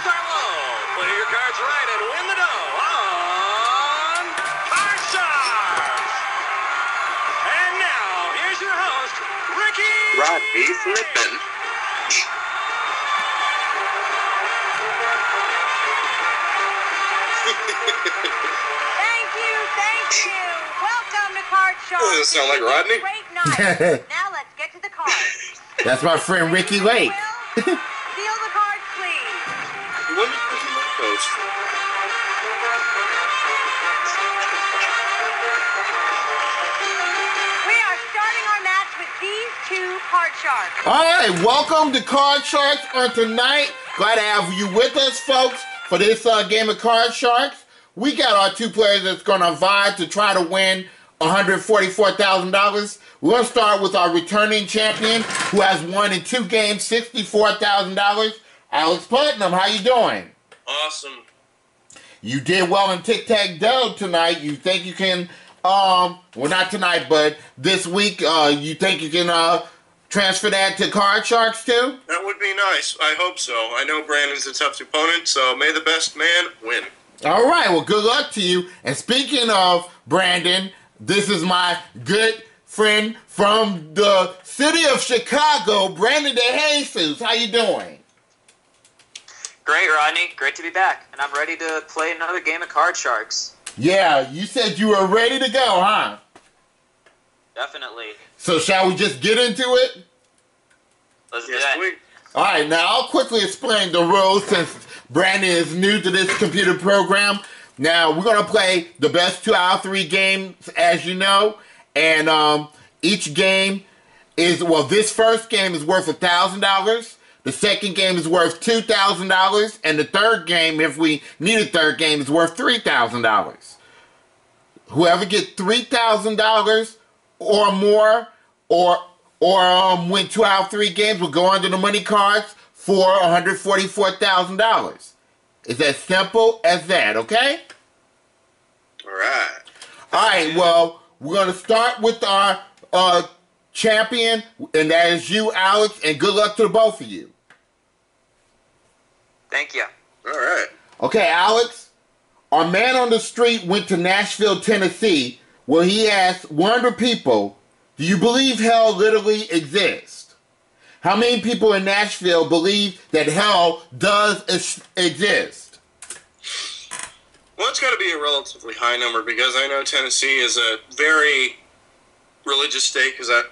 bets are low. Play your cards right and win the dough on Card Sharks. And now, here's your host, Ricky Rodney Flippin. Thank you. Welcome to Card Sharks. Doesn't sound like Rodney. Great night. Now let's get to the cards. That's my friend Ricky Lake. Deal the cards, please. When did Ricky Lake post? We are starting our match with these two Card Sharks. All right, welcome to Card Sharks on tonight. Glad to have you with us, folks, for this game of Card Sharks. We got our two players that's going to vie to try to win $144,000. We're going to start with our returning champion who has won in 2 games, $64,000. Alex Putnam, how you doing? Awesome. You did well in tic-tac-toe tonight. You think you can, well, not tonight, but this week, you think you can transfer that to Card Sharks too? That would be nice. I hope so. I know Brandon's a tough opponent, so may the best man win. All right, well, good luck to you. And speaking of Brandon, this is my good friend from the city of Chicago, Brandon DeJesus. How you doing? Great, Rodney. Great to be back. And I'm ready to play another game of Card Sharks. Yeah, you said you were ready to go, huh? Definitely. So shall we just get into it? Let's do Yes, that. please. All right, now I'll quickly explain the rules since Brandon is new to this computer program. Now, we're going to play the best 2 out of 3 games, as you know. And each game is, well, this first game is worth $1,000. The second game is worth $2,000. And the third game, if we need a third game, is worth $3,000. Whoever gets $3,000 or more, or win 2 out of 3 games, will go under the money cards for $144,000. It's as simple as that, okay? All right. All right, well, we're going to start with our champion, and that is you, Alex, and good luck to the both of you. Thank you. All right. Okay, Alex, our man on the street went to Nashville, Tennessee, where he asked 100 people, do you believe hell literally exists? How many people in Nashville believe that hell does exist? Well, it's got to be a relatively high number because I know Tennessee is a very religious state because I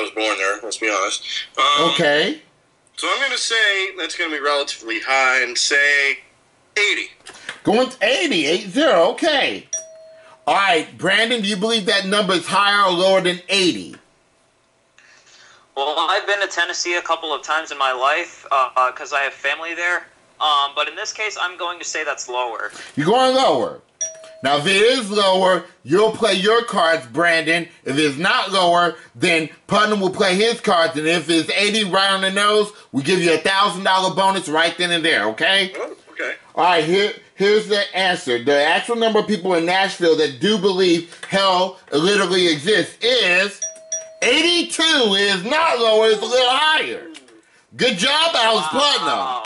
was born there, let's be honest. Okay. So I'm going to say that's going to be relatively high and say 80. Going to 80, okay. All right, Brandon, do you believe that number is higher or lower than 80? Well, I've been to Tennessee a couple of times in my life because I have family there. But in this case, I'm going to say that's lower. You're going lower. Now, if it is lower, you'll play your cards, Brandon. If it's not lower, then Putnam will play his cards. And if it's 80 right on the nose, we give you a $1,000 bonus right then and there, okay? Oh, okay. All right, here's the answer. The actual number of people in Nashville that do believe hell literally exists is 82. Is not lower, it's a little higher. Good job, Alex Putnam.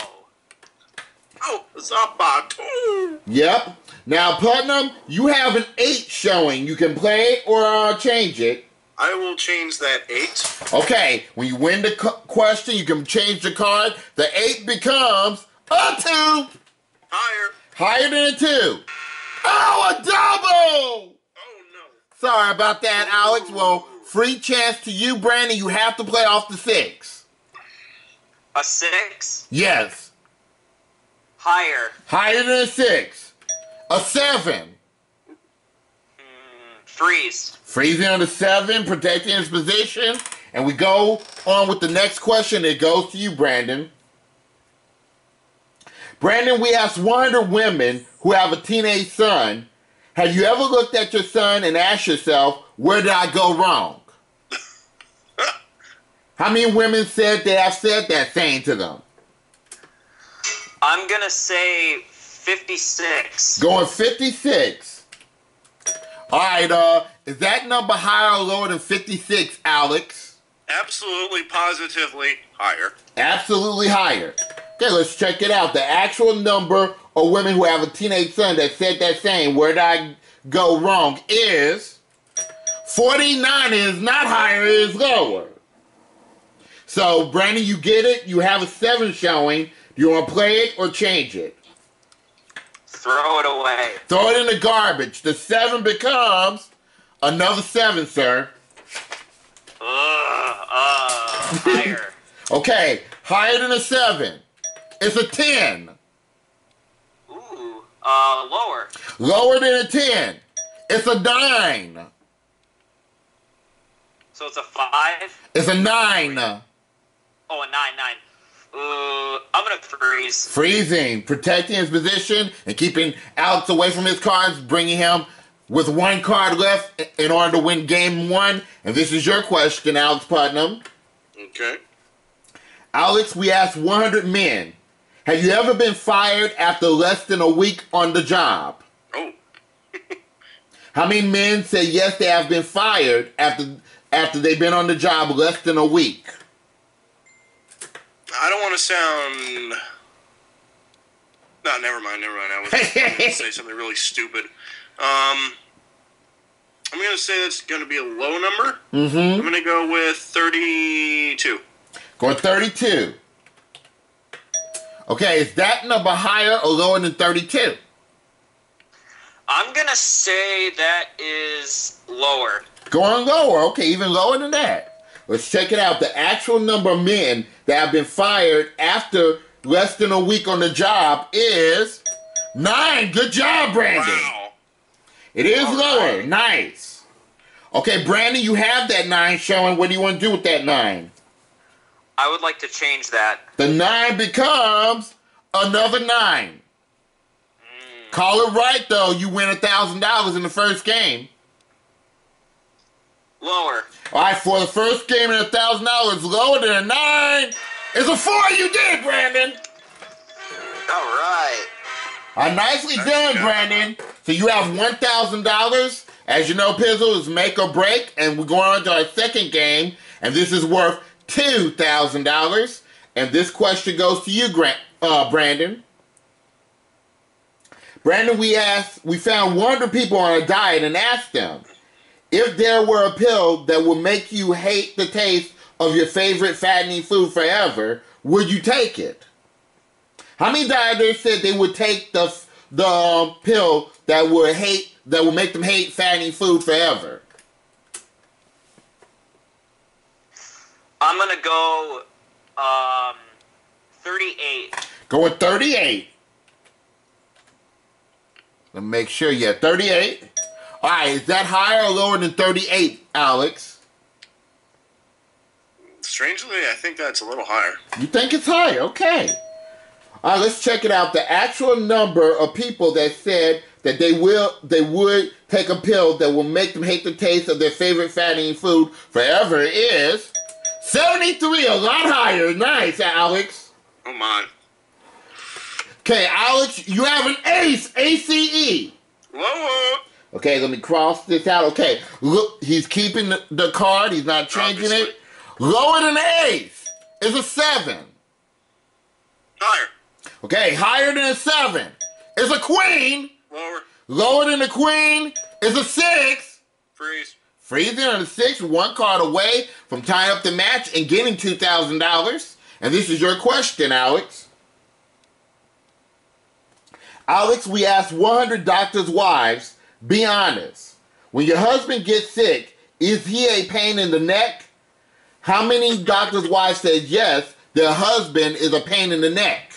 Oh, it's up by 2. Yep. Now, Putnam, you have an 8 showing. You can play it or change it. I will change that 8. Okay, when you win the question, you can change the card. The 8 becomes a 2. Higher. Higher than a 2. Oh, a double! Oh, no. Sorry about that, Alex. Well, free chance to you, Brandon. You have to play off the 6. A 6? Yes. Higher. Higher than a 6. A 7. Freeze. Freezing on the 7, protecting his position. And we go on with the next question. It goes to you, Brandon. Brandon, we asked 100 women who have a teenage son, have you ever looked at your son and asked yourself, where did I go wrong? How many women said they have said that saying to them? I'm going to say 56. Going 56. All right, is that number higher or lower than 56, Alex? Absolutely, positively higher. Absolutely higher. Okay, let's check it out. The actual number of women who have a teenage son that said that same, where did I go wrong, is 49 is not higher, is lower. So, Brandon, you get it? You have a 7 showing. Do you want to play it or change it? Throw it away. Throw it in the garbage. The 7 becomes another 7, sir. Higher. Okay, higher than a 7. It's a 10. Ooh, lower. Lower than a 10. It's a 9. So it's a 5? It's a 9. Oh, a 9. I'm gonna freeze. Freezing, protecting his position and keeping Alex away from his cards, bringing him with 1 card left in order to win game 1. And this is your question, Alex Putnam. Okay. Alex, we asked 100 men. Have you ever been fired after less than a week on the job? Oh. How many men say yes, they have been fired after they've been on the job less than a week? I don't want to sound... No, never mind. I was going to say something really stupid. I'm going to say that's going to be a low number. I'm going to go with 32. Go with 32. Okay, is that number higher or lower than 32? I'm gonna say that is lower. Going lower. Okay, even lower than that. Let's check it out. The actual number of men that have been fired after less than a week on the job is 9. Good job, Brandon. Wow. It is All lower. right. Nice. Okay, Brandon, you have that 9 showing. What do you want to do with that 9? I would like to change that. The 9 becomes another 9. Call it right, though. You win $1,000 in the first game. Lower. All right, for the first game and $1,000 lower than a 9 is a 4. You did, Brandon. All right. Nicely done, Brandon. So you have $1,000. As you know, Pizzle is make or break, and we're going on to our second game, and this is worth $2,000. And this question goes to you, Brandon. Brandon, we found 100 people on a diet and asked them, if there were a pill that would make you hate the taste of your favorite fattening food forever, would you take it? How many dieters said they would take the pill that would make them hate fattening food forever? I'm gonna go 38. Go with 38. Let me make sure. Yeah, 38. All right, is that higher or lower than 38, Alex? Strangely, I think that's a little higher. You think it's higher? Okay. All right, let's check it out. The actual number of people that said that they would take a pill that will make them hate the taste of their favorite fattening food forever is 73, a lot higher. Nice, Alex. Oh, my. Okay, Alex, you have an ace, ACE. Whoa. Okay, let me cross this out. Okay, look, he's keeping the card. He's not changing Obviously. it. Lower than an ace is a 7. Higher. Okay, higher than a 7 is a queen. Lower. Lower than a queen is a 6. Freeze. Freezing on a 6, 1 card away from tying up the match and getting $2,000. And this is your question, Alex. Alex, we asked 100 doctors' wives, be honest. When your husband gets sick, is he a pain in the neck? How many doctors' wives said yes, their husband is a pain in the neck?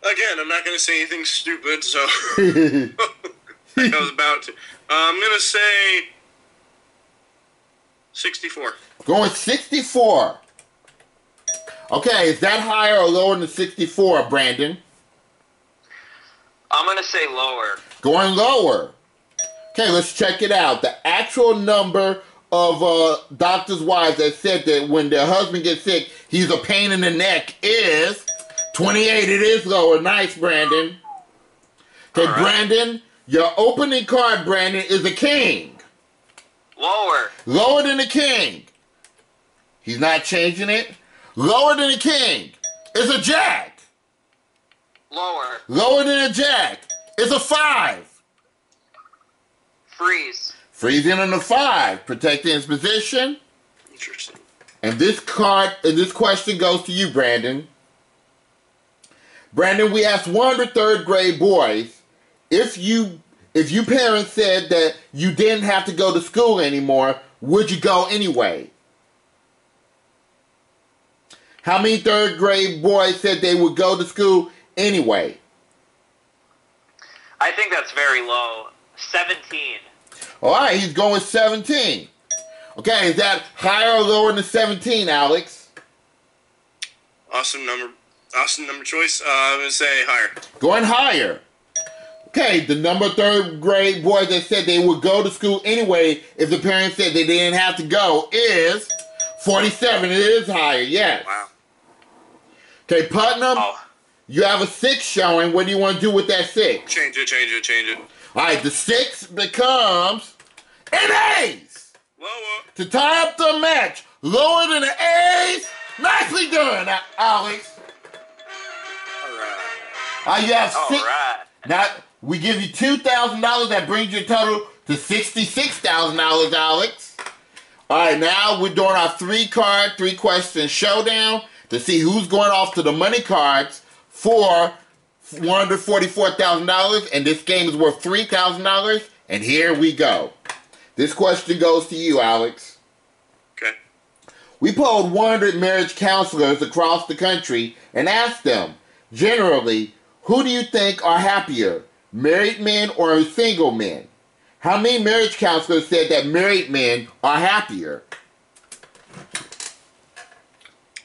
Again, I'm not going to say anything stupid, so I was about to. I'm going to say 64. Going 64. Okay, is that higher or lower than 64, Brandon? I'm gonna say lower. Going lower. Okay, let's check it out. The actual number of doctors' wives that said that when their husband gets sick, he's a pain in the neck is 28. It is lower. Nice, Brandon. Okay, All right. Brandon, your opening card, Brandon, is a king. Lower. Lower than the king. He's not changing it. Lower than a king is a jack. Lower. Lower than a jack is a 5. Freeze. Freezing on the 5, protecting his position. Interesting. And this question goes to you, Brandon. Brandon, we asked 100 third grade boys if you parents said that you didn't have to go to school anymore, would you go anyway? How many third grade boys said they would go to school anyway? I think that's very low. 17. All right, he's going with 17. Okay, is that higher or lower than 17, Alex? Awesome number choice. I'm going to say higher. Going higher. Okay, the number third grade boys that said they would go to school anyway if the parents said they didn't have to go is 47. It is higher, yes. Wow. Okay, Putnam, you have a 6 showing. What do you want to do with that 6? Change it. All right, the 6 becomes an ace. Lower. To tie up the match, lower than an ace. Nicely done, Alex. All right. You have 6. All right. Now, we give you $2,000. That brings your total to $66,000, Alex. All right, now we're doing our 3-question showdown to see who's going off to the money cards for $144,000. And this game is worth $3,000. And here we go. This question goes to you, Alex. Okay. We polled 100 marriage counselors across the country and asked them, generally, who do you think are happier, married men or single men? How many marriage counselors said that married men are happier?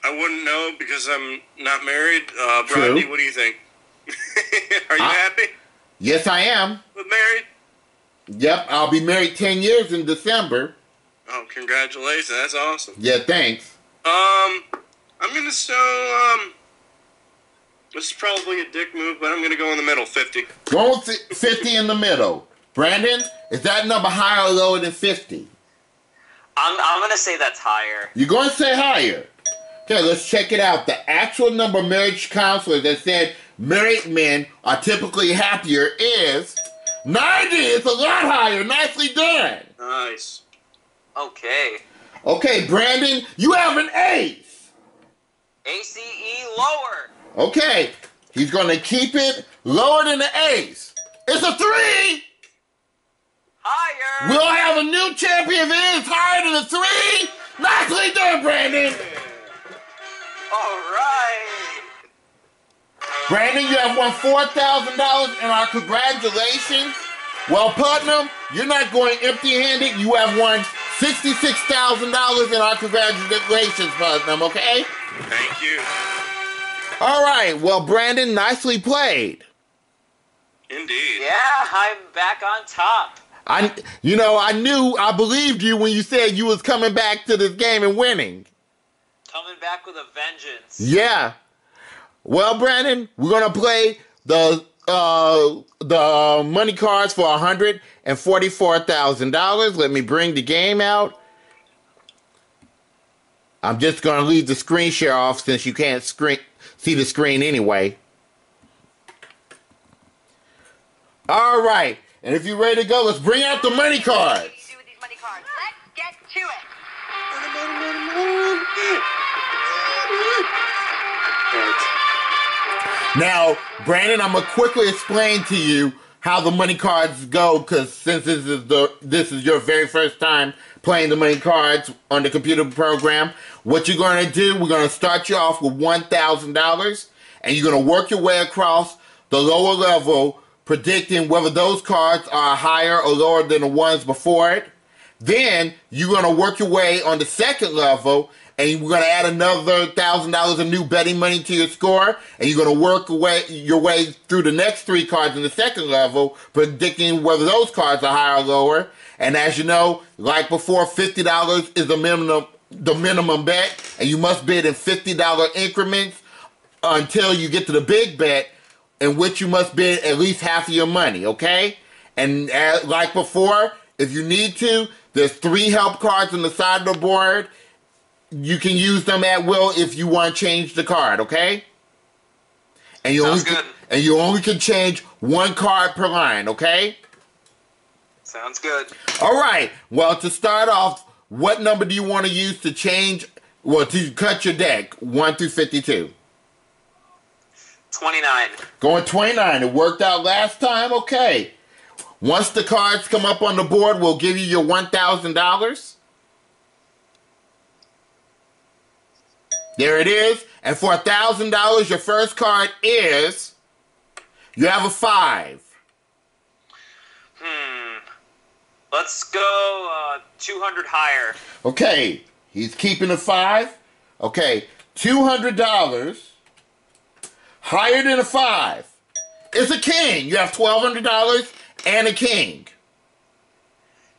I wouldn't know because I'm not married. True. Rodney, what do you think? Are you happy Yes, I am. with married? Yep, I'll be married 10 years in December. Oh, congratulations. That's awesome. Yeah, thanks. I'm going to show, this is probably a dick move, but I'm going to go in the middle, 50. Going with 50 in the middle. Brandon, is that number higher or lower than 50? I'm going to say that's higher. You're going to say higher. Okay, let's check it out. The actual number of marriage counselors that said married men are typically happier is 90. It's a lot higher. Nicely done. Nice. Okay. Okay, Brandon, you have an ace. ACE lower. Okay, he's going to keep it lower than the ace. It's a 3. Higher. We'll have a new champion if it is higher than a 3. Nicely done, Brandon. All right. Brandon, you have won $4,000 and our congratulations. Well, Putnam, you're not going empty-handed. You have won $66,000 and our congratulations, Putnam, okay? Thank you. All right, well, Brandon, nicely played. Indeed. Yeah, I'm back on top. I believed you when you said you was coming back to this game and winning. Coming back with a vengeance. Yeah. Well, Brandon, we're gonna play the money cards for $144,000. Let me bring the game out. I'm just gonna leave the screen share off since you can't see the screen anyway. All right, and if you're ready to go, let's bring out the money cards. What do you do with these money cards? Let's get to it. Now, Brandon, I'm gonna quickly explain to you how the money cards go, because since this is your very first time playing the money cards on the computer program, what you're gonna do, we're gonna start you off with $1,000, and you're gonna work your way across the lower level, predicting whether those cards are higher or lower than the ones before it. Then you're gonna work your way on the second level, and we're going to add another $1,000 of new betting money to your score, and you're going to work your way through the next 3 cards in the second level, predicting whether those cards are higher or lower. And as you know, like before, $50 is the minimum bet, and you must bid in $50 increments until you get to the big bet, in which you must bid at least half of your money, okay? And like before, if you need to, there's 3 help cards on the side of the board. you can use them at will if you want to change the card, okay? And you Sounds only good. And you only can change one card per line, okay? Sounds good. All right. Well, to start off, what number do you want to use to change, well, to cut your deck, 1 through 52? 29. Going 29. It worked out last time? Okay. Once the cards come up on the board, we'll give you your $1,000. There it is. And for $1,000, your first card is, you have a 5. Let's go 200 higher. Okay. He's keeping a 5. Okay. $200 higher than a 5. It's a king. You have $1,200 and a king.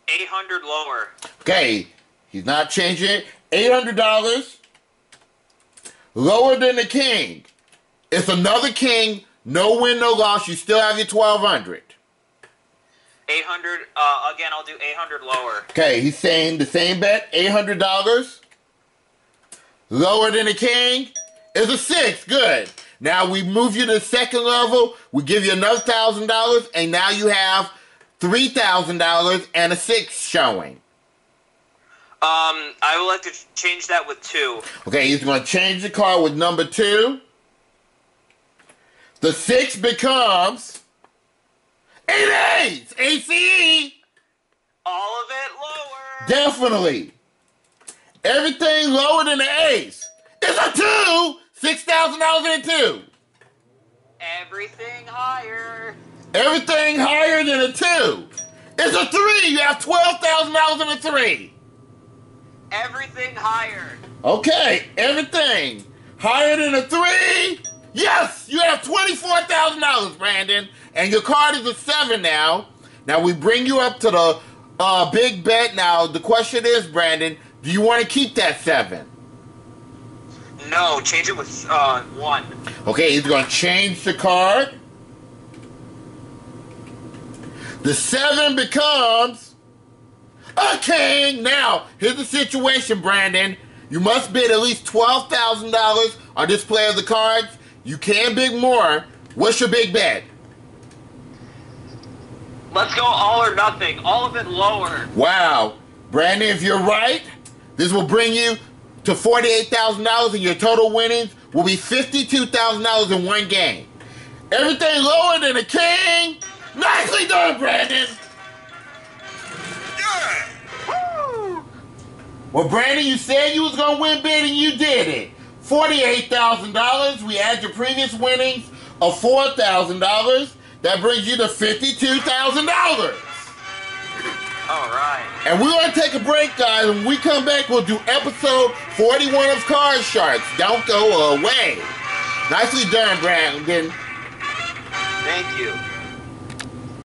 800 lower. Okay. He's not changing it. $800 lower than the king. It's another king. No win, no loss. You still have your 1,200. 800. Again, I'll do 800 lower. Okay, he's saying the same bet. $800 lower than the king is a 6. Good. Now we move you to the second level. We give you another $1,000, and now you have $3,000 and a 6 showing. I would like to change that with 2. Okay, he's going to change the card with number 2. The 6 becomes 8 8s. ACE. All of it lower. Definitely. Everything lower than the ace is a 2. $6,000 in a 2. Everything higher. Everything higher than a 2 is a 3. You have $12,000 in a 3. Everything higher. Okay, everything higher than a 3. Yes, you have $24,000, Brandon. And your card is a 7 now. Now we bring you up to the big bet. Now the question is, Brandon, do you want to keep that 7? No, change it with 1. Okay, he's going to change the card. The 7 becomes a king. Now, here's the situation, Brandon. You must bid at least $12,000 on this play of the cards. You can bid more. What's your big bet? Let's go all or nothing. All of it lower. Wow. Brandon, if you're right, this will bring you to $48,000, and your total winnings will be $52,000 in one game. Everything lower than a king. Nicely done, Brandon. Yeah. Woo! Well, Brandon, you said you was going to win big, and you did it. $48,000. We add your previous winnings of $4,000. That brings you to $52,000. All right. And we're going to take a break, guys. When we come back, we'll do episode 41 of Card Sharks. Don't go away. Nicely done, Brandon. Thank you.